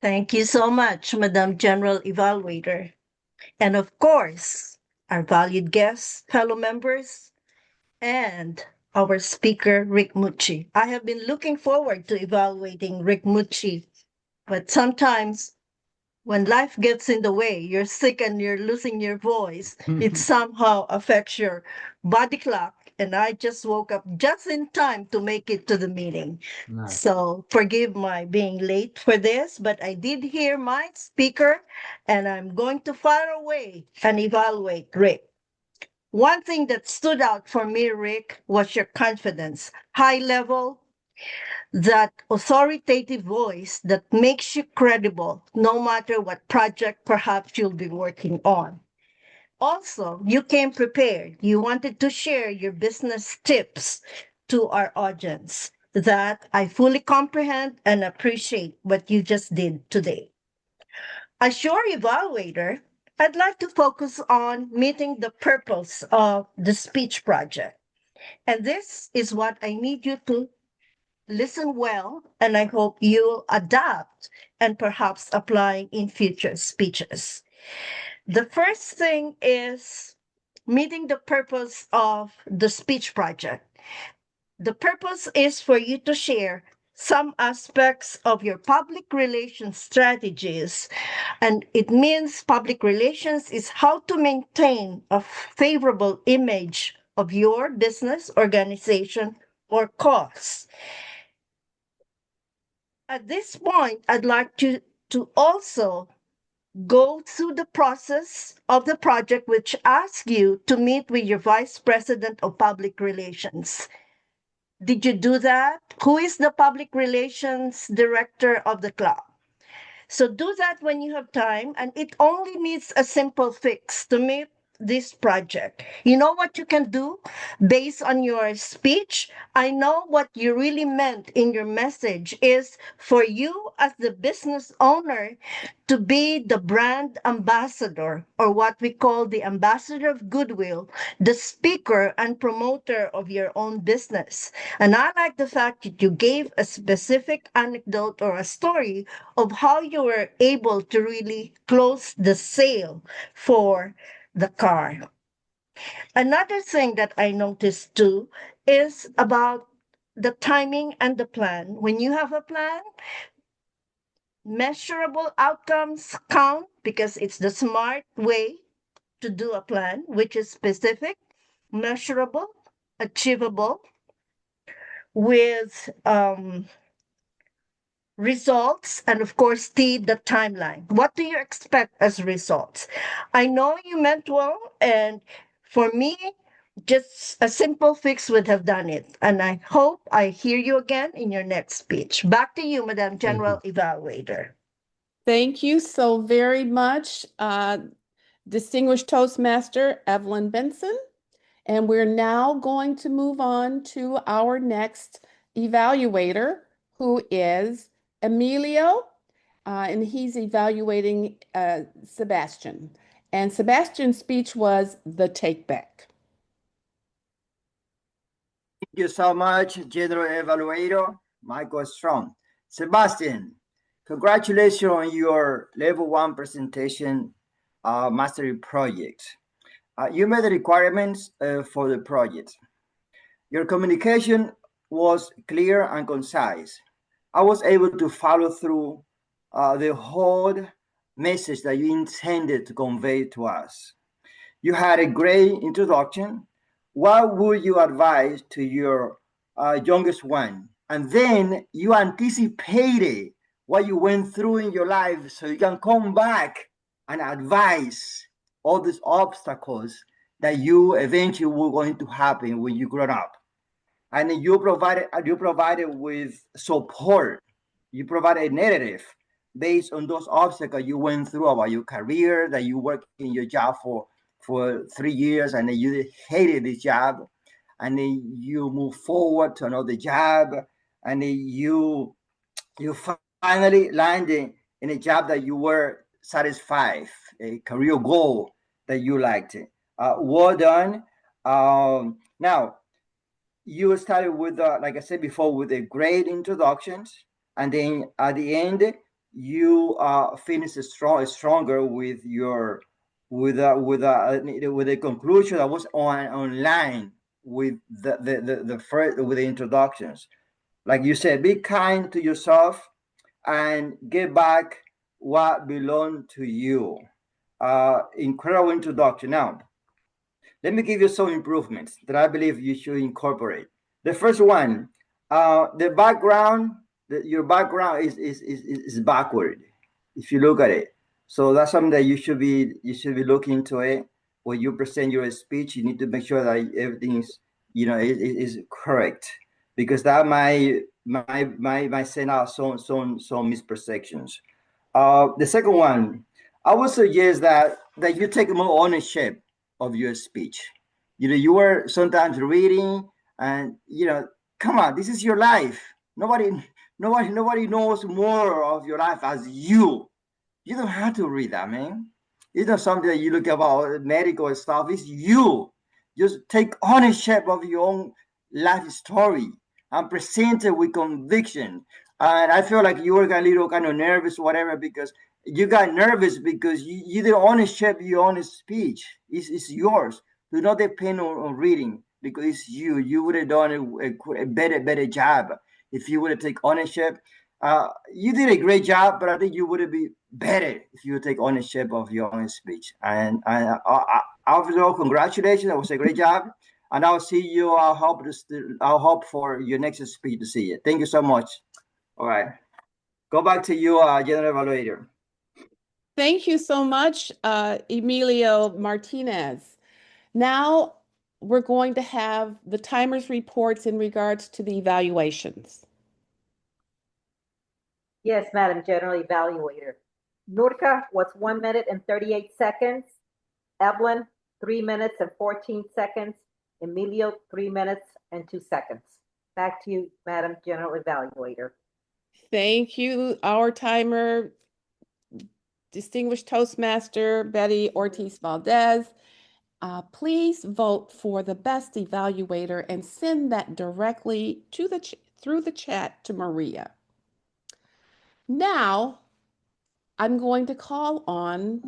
Thank you so much, Madam General Evaluator. And of course, our valued guests, fellow members, and our speaker, Rick Muci. I have been looking forward to evaluating Rick Muci, but sometimes when life gets in the way, you're sick and you're losing your voice, it somehow affects your body clock. And I just woke up just in time to make it to the meeting. Nice. So forgive my being late for this, but I did hear my speaker and I'm going to fire away and evaluate Rick. One thing that stood out for me, Rick, was your confidence, high level, that authoritative voice that makes you credible no matter what project perhaps you'll be working on. Also, you came prepared. You wanted to share your business tips to our audience that I fully comprehend and appreciate what you just did today. As your evaluator, I'd like to focus on meeting the purpose of the speech project. And this is what I need you to listen well, and I hope you'll adapt and perhaps apply in future speeches. The first thing is meeting the purpose of the speech project. The purpose is for you to share some aspects of your public relations strategies. And it means public relations is how to maintain a favorable image of your business, organization, or cause. At this point, I'd like to also go through the process of the project, which asks you to meet with your Vice President of Public Relations. Did you do that? Who is the Public Relations Director of the club? So do that when you have time, and it only needs a simple fix to meet this project. You know what you can do based on your speech? I know what you really meant in your message is for you as the business owner to be the brand ambassador, or what we call the ambassador of goodwill, the speaker and promoter of your own business. And I like the fact that you gave a specific anecdote or a story of how you were able to really close the sale for the car. Another thing that I noticed too is about the timing and the plan. When you have a plan, measurable outcomes count because it's the smart way to do a plan, which is specific, measurable, achievable, with results, and of course, the timeline. What do you expect as results? I know you meant well, and For me, just a simple fix would have done it. And I hope I hear you again in your next speech. Back to you, Madam General Evaluator. Thank you so very much, distinguished Toastmaster Evelyn Benson. And we're now going to move on to our next evaluator, who is Emilio, and he's evaluating Sebastian. And Sebastian's speech was the Takeback. Thank you so much, General Evaluator Michael Strong. Sebastian, congratulations on your level 1 presentation mastery project. You met the requirements for the project. Your communication was clear and concise. I was able to follow through the whole message that you intended to convey to us. You had a great introduction. What would you advise to your youngest one? And then you anticipated what you went through in your life so you can come back and advise all these obstacles that you eventually were going to happen when you grow up. And you provided with support. You provided a narrative based on those obstacles you went through about your career, that you worked in your job for 3 years and then you hated the job, and then you move forward to another job, and then you finally landed in a job that you were satisfied, a career goal that you liked. Well done. Now, you started with, like I said before, with a great introductions, and then at the end, you finished stronger with your with a conclusion that was online with the first with the introductions. Like you said, be kind to yourself and get back what belonged to you. Incredible introduction. Now, let me give you some improvements that I believe you should incorporate. The first one, the background, your background is backward if you look at it. So that's something that you should be looking into it when you present your speech. You need to make sure that everything is is correct, because that might send out some misperceptions. The second one, I would suggest that you take more ownership of your speech. You were sometimes reading, and come on, this is your life. Nobody knows more of your life as you. You don't have to read that, man. It's not something that you look about medical stuff. It's you. Just take ownership of your own life story and present it with conviction. And I feel like you were a little kind of nervous, whatever, because you got nervous because you didn't ownership your own speech. It's yours. Do not depend on reading, because it's you. You would have done a better job if you would have taken ownership. You did a great job, but I think you would be better if you would take ownership of your own speech. And overall, congratulations. That was a great job. And I'll see you. I'll hope for your next speech to see you. Thank you so much. All right. Go back to you, General Evaluator. Thank you so much, Emilio Martinez. Now we're going to have the timer's reports in regards to the evaluations. Yes, Madam General Evaluator. Niurka was 1 minute and 38 seconds. Evelyn, 3 minutes and 14 seconds. Emilio, 3 minutes and 2 seconds. Back to you, Madam General Evaluator. Thank you, our timer, distinguished Toastmaster Betty Ortiz Valdez. Please vote for the best evaluator and send that directly to through the chat to Maria. Now, I'm going to call on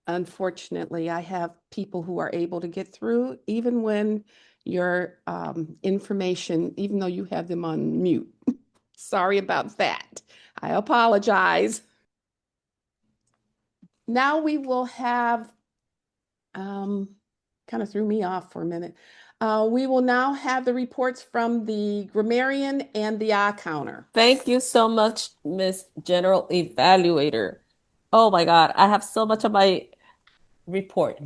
unfortunately, I have people who are able to get through even when your information, even though you have them on mute. Sorry about that. I apologize. Now we will have, kind of threw me off for a minute. We will now have the reports from the grammarian and the eye counter. Thank you so much, Miss General Evaluator. Oh my God, I have so much of my report.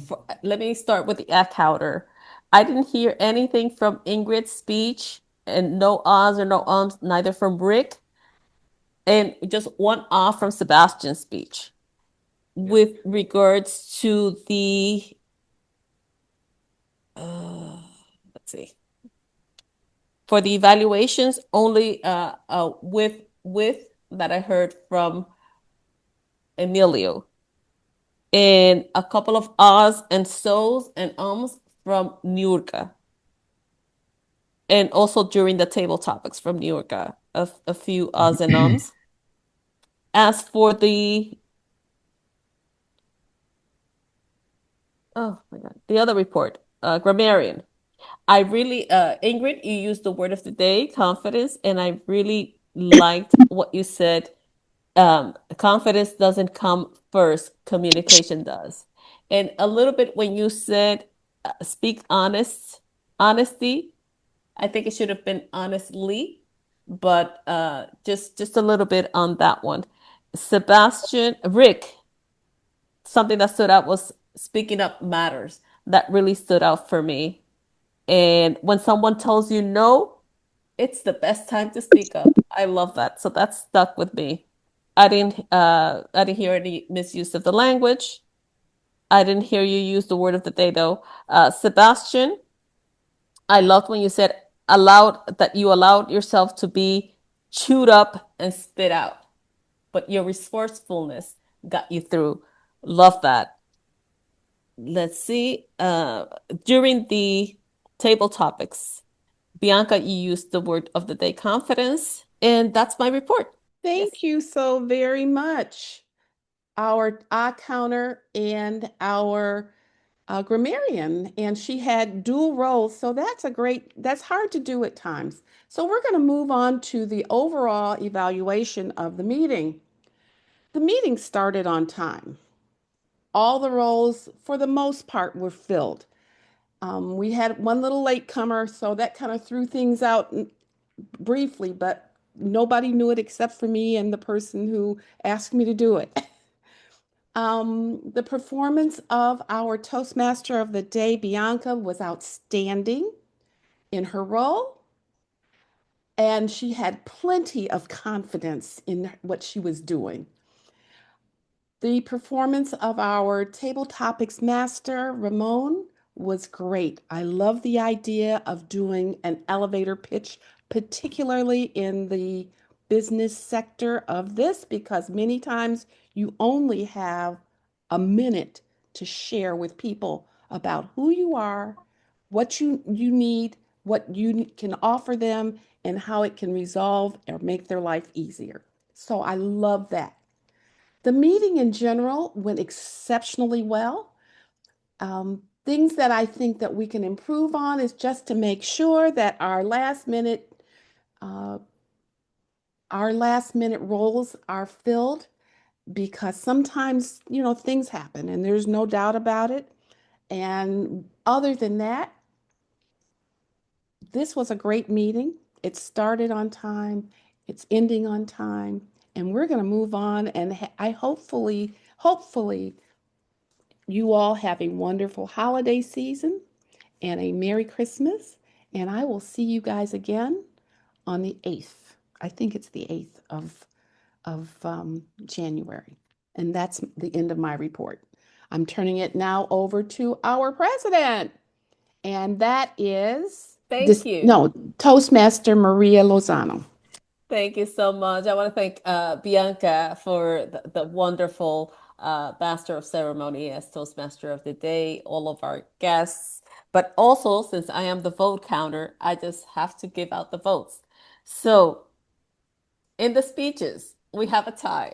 Let me start with the eye counter. I didn't hear anything from Ingrid's speech, and no ahs or no ums, neither from Rick, and just one ah from Sebastian's speech. With regards to the, let's see, for the evaluations, only with that I heard from Emilio, and a couple of ahs and so's and ums from Niurka. And also during the table topics from Niurka, a few ahs and ums. As for the, oh my God, the other report, grammarian. I really, Ingrid, you used the word of the day, confidence, and I really liked what you said. Confidence doesn't come first, communication does. And a little bit when you said speak honesty, I think it should have been honestly, but just a little bit on that one. Rick, something that stood out was speaking up matters. That really stood out for me. And when someone tells you no, it's the best time to speak up. I love that. So that stuck with me. I didn't hear any misuse of the language. I didn't hear you use the word of the day though. Sebastian, I loved when you said you allowed yourself to be chewed up and spit out, but your resourcefulness got you through. Love that. Let's see. During the table topics, Bianca, you used the word of the day, confidence, and that's my report. Thank you so very much. Our eye counter and our grammarian, and she had dual roles. So that's hard to do at times. So we're going to move on to the overall evaluation of the meeting. The meeting started on time. All the roles, for the most part, were filled. We had one little latecomer, so that kind of threw things out briefly, but nobody knew it except for me and the person who asked me to do it. The performance of our Toastmaster of the day, Bianca, was outstanding in her role, and she had plenty of confidence in what she was doing. The performance of our table topics master, Ramon, was great. I love the idea of doing an elevator pitch, particularly in the business sector of this, because many times you only have a minute to share with people about who you are, what you need, what you can offer them, and how it can resolve or make their life easier. So I love that. The meeting in general went exceptionally well. Things that I think that we can improve on is just to make sure that uh, our last minute roles are filled, because sometimes, things happen and there's no doubt about it. And other than that, this was a great meeting. It started on time, it's ending on time, and we're going to move on. And hopefully, you all have a wonderful holiday season and a Merry Christmas. And I will see you guys again on the 8th. I think it's the 8th of January. And that's the end of my report. I'm turning it now over to our president. And that is Thank you. no, Toastmaster Maria Lozano. Thank you so much. I want to thank Bianca for the wonderful Master of Ceremony as Toastmaster of the Day, all of our guests. But also, since I am the vote counter, I just have to give out the votes. So, in the speeches, we have a tie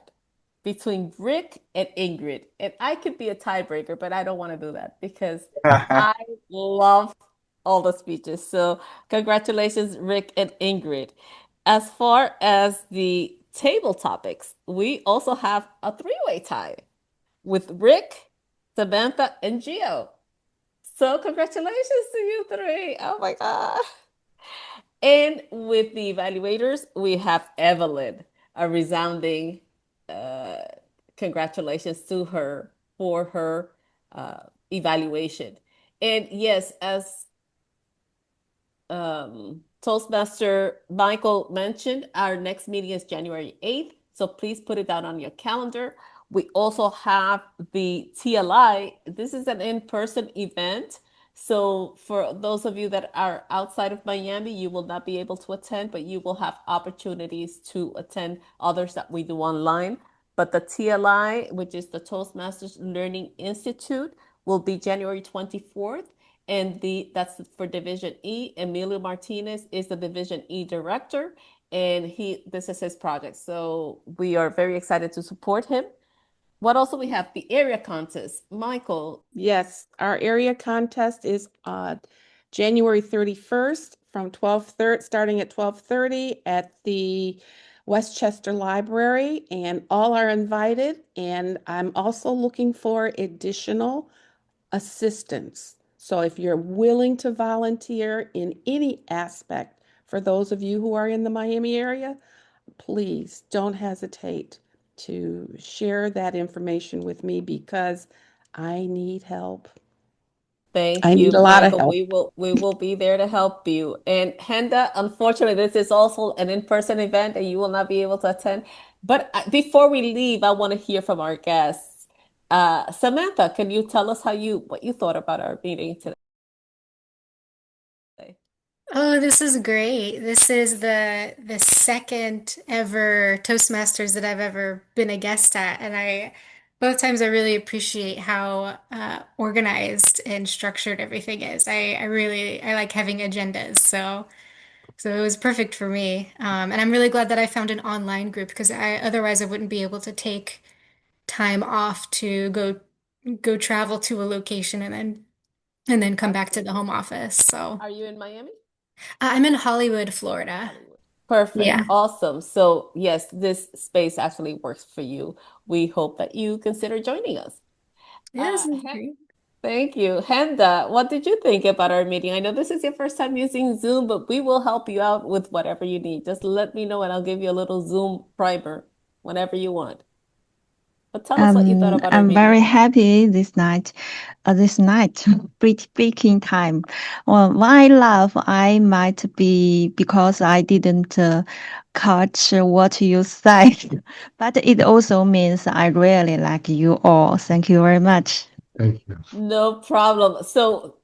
between Rick and Ingrid. And I could be a tiebreaker, but I don't want to do that because I love all the speeches. So, congratulations, Rick and Ingrid. As far as the table topics, we also have a three-way tie with Rick, Samantha, and Gio. So congratulations to you three. Oh my God. And with the evaluators, we have Evelyn, a resounding uh, congratulations to her for her evaluation. And yes, as Toastmaster Michael mentioned, our next meeting is January 8th. So please put it down on your calendar. We also have the TLI. This is an in-person event. So for those of you that are outside of Miami, you will not be able to attend, but you will have opportunities to attend others that we do online. But the TLI, which is the Toastmasters Learning Institute, will be January 24th. And that's for Division E. Emilio Martinez is the Division E director, and this is his project. So we are very excited to support him. What else do we have? The area contest. Michael. Yes, our area contest is January 31st from 12:30, starting at 12:30 at the Westchester Library, and all are invited. And I'm also looking for additional assistance. So if you're willing to volunteer in any aspect, for those of you who are in the Miami area, please don't hesitate to share that information with me because I need help. Thank I you, need a lot of Michael. help. We will be there to help you. And Henda, unfortunately, this is also an in-person event and you will not be able to attend. But before we leave, I want to hear from our guests. Samantha, can you tell us what you thought about our meeting today? Oh, this is great. This is the second ever Toastmasters that I've ever been a guest at, and both times I really appreciate how organized and structured everything is. I like having agendas, so it was perfect for me. And I'm really glad that I found an online group because otherwise I wouldn't be able to take time off to go travel to a location and then come back to the home office. So Are you in Miami? I'm in Hollywood, Florida. Hollywood. Perfect. Yeah. Awesome. So yes, this space actually works for you. We hope that you consider joining us. Yes, it's great. Thank you. Henda, what did you think about our meeting? I know this is your first time using Zoom, but we will help you out with whatever you need. Just let me know and I'll give you a little Zoom primer whenever you want. But tell us what you thought about our I'm meeting. very happy this night, breaking time. Well, what I love, I might be because I didn't catch what you said, but it also means I really like you all. Thank you very much. Thank you. No problem. So,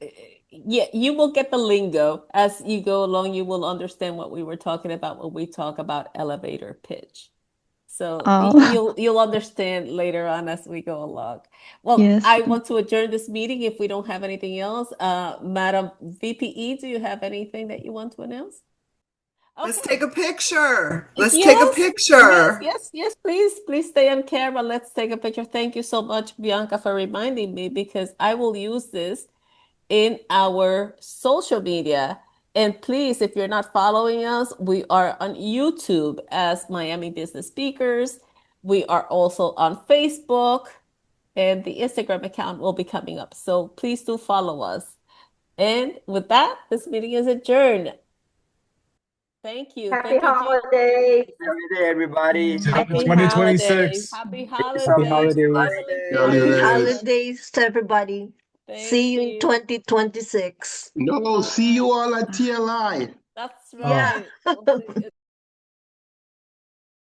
yeah, you will get the lingo as you go along. You will understand what we were talking about when we talk about elevator pitch. So Oh, you'll understand later on as we go along. Well, yes. I want to adjourn this meeting if we don't have anything else. Madam VPE, do you have anything that you want to announce? Let's Okay. take a picture. Let's take a Yes, picture. yes, please stay on camera. Let's take a picture. Thank you so much, Bianca, for reminding me because I will use this in our social media. And please, if you're not following us, we are on YouTube as Miami Business Speakers. We are also on Facebook, and the Instagram account will be coming up. So please do follow us. And with that, this meeting is adjourned. Thank you. Happy Thank you, Gio. holidays. Every day, everybody. Happy Happy Thank holidays. 2026. Happy Happy holidays, holidays. Evelyn. Thank Holidays. Happy you. holidays to everybody. Thank See you in you. 2026. No, see you all at TLI. That's Oh, right.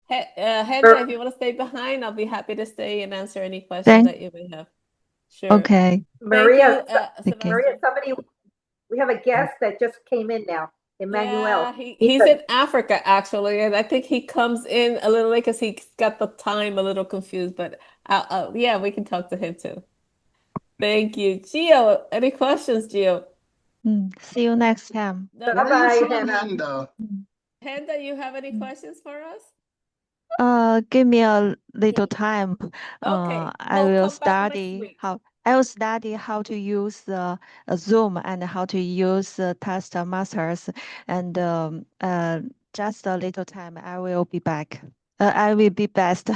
Henda, if you want to stay behind, I'll be happy to stay and answer any questions Thank. that you may have. Sure. Okay. Thank you, Maria, Okay. Maria, Sebastian. somebody, we have a guest that just came in now, Emmanuel. Yeah, he's in Africa actually, and I think he comes in a little late because he got the time a little confused. But yeah, we can talk to him too. Thank you, Gio. Any questions, Gio? See you next time. No. Where are you Bye-bye, from, Hannah. Henda? Henda, you have any questions for us? Give me a little time. Okay, I we'll will come back next study week. how to use Zoom and how to use Taskmasters, and just a little time. I will be back. I will be best.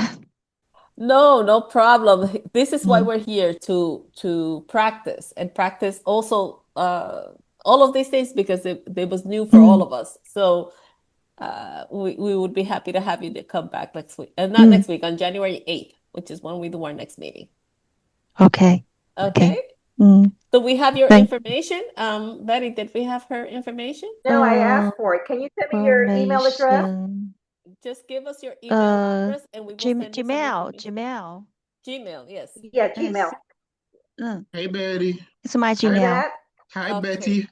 No problem. This is why we're here to practice and practice also all of these things because it was new for all of us. So we would be happy to have you to come back next week. And not next week, on January 8th, which is when we do our next meeting. Okay. Okay? Mm. So we have your Thank- information. Betty, did we have her information? No, I asked for it. Can you send me your email address? Information. Just give us your email address and we will send you some Gmail. information. Gmail, yes. Yeah, Gmail. Hey, Betty. It's my What's Gmail. that? Hi, Okay. Betty.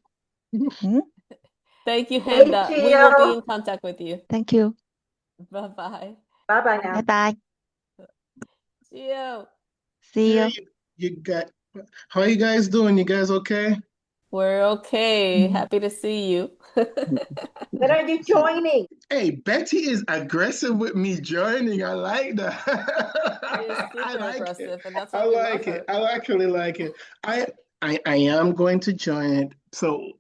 Thank you, Hey, Henda. We will be Gio. in contact with you. Thank you. Bye-bye. Bye-bye now. Bye-bye. Gio. See Yeah, you. you got. How are you guys doing? You guys okay? We're okay. Happy to see you. When are you joining? Hey, Betty is aggressive with me joining. I like that. She is I super like it. aggressive, and that's I why we love like it. her. I actually like it. I am going to join it. So,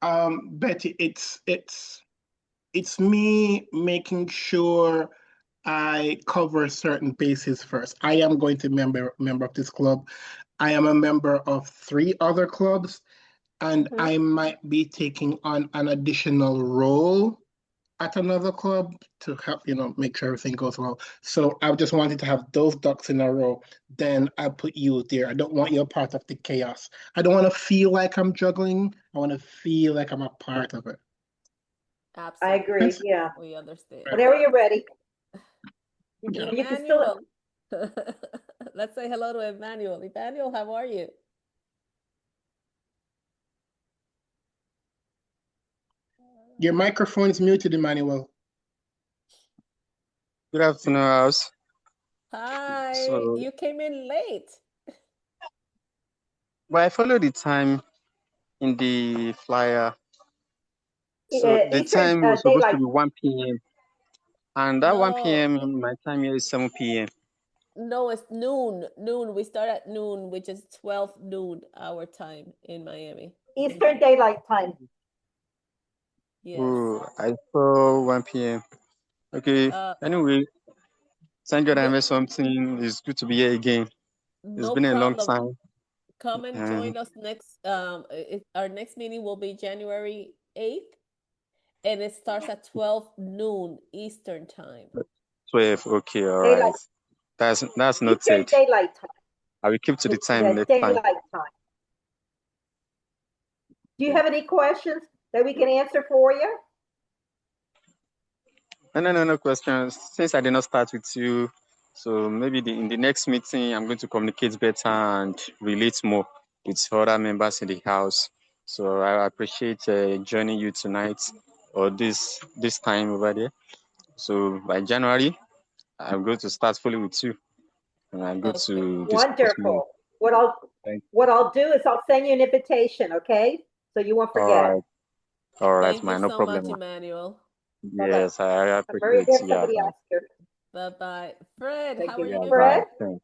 Betty, it's me making sure I cover certain bases first. I am going to member of this club. I am a member of 3 other clubs, and I might be taking on an additional role at another club to help, make sure everything goes well. So I just wanted to have those ducks in a row. Then I put you there. I don't want you a part of the chaos. I don't want to feel like I'm juggling. I want to feel like I'm a part of it. Absolutely. I agree. Yeah. We understand. Whenever you're ready. Yeah. You can still. Emmanuel. Let's say hello to Emmanuel. Emmanuel, how are you? Your microphone is muted, Emmanuel. Good afternoon, house. Hi. So, You came in late. but I followed the time in the flyer. So the Eastern time was supposed to daylight. be 1 p.m. And that 1 No, p.m. my time here is 7 p.m. no, it's noon. Noon. We start at noon, which is 12 noon our time in Miami. Eastern daylight time. Yes. Oh, I saw 1 p.m. Okay. Anyway, thank God I made something. It's good to be here again. It's No been a long problem. time. Come and join us next. Our next meeting will be January 8th, and it starts at 12 noon Eastern time. 12. Okay, all Daylight. right. That's Eastern noted. daylight time. I will keep to the It's time next time. daylight time. Do you have any questions that we can answer for you? No questions. Since I did not start with you, so maybe in the next meeting, I'm going to communicate better and relate more with other members in the house. So I appreciate joining you tonight or this time over there. So by January, I'm going to start fully with you, and I'm going to discuss more. Wonderful. Thank What I'll do is I'll send you an invitation, okay? So you won't forget it. All right, Thank you man, no so much, problem. Emmanuel. Yes, I I'm very appreciate good it. at Yeah, somebody bye. else here. Bye-bye. Fred, Thank how you. are you Yeah, doing? bye. Fred? Thanks.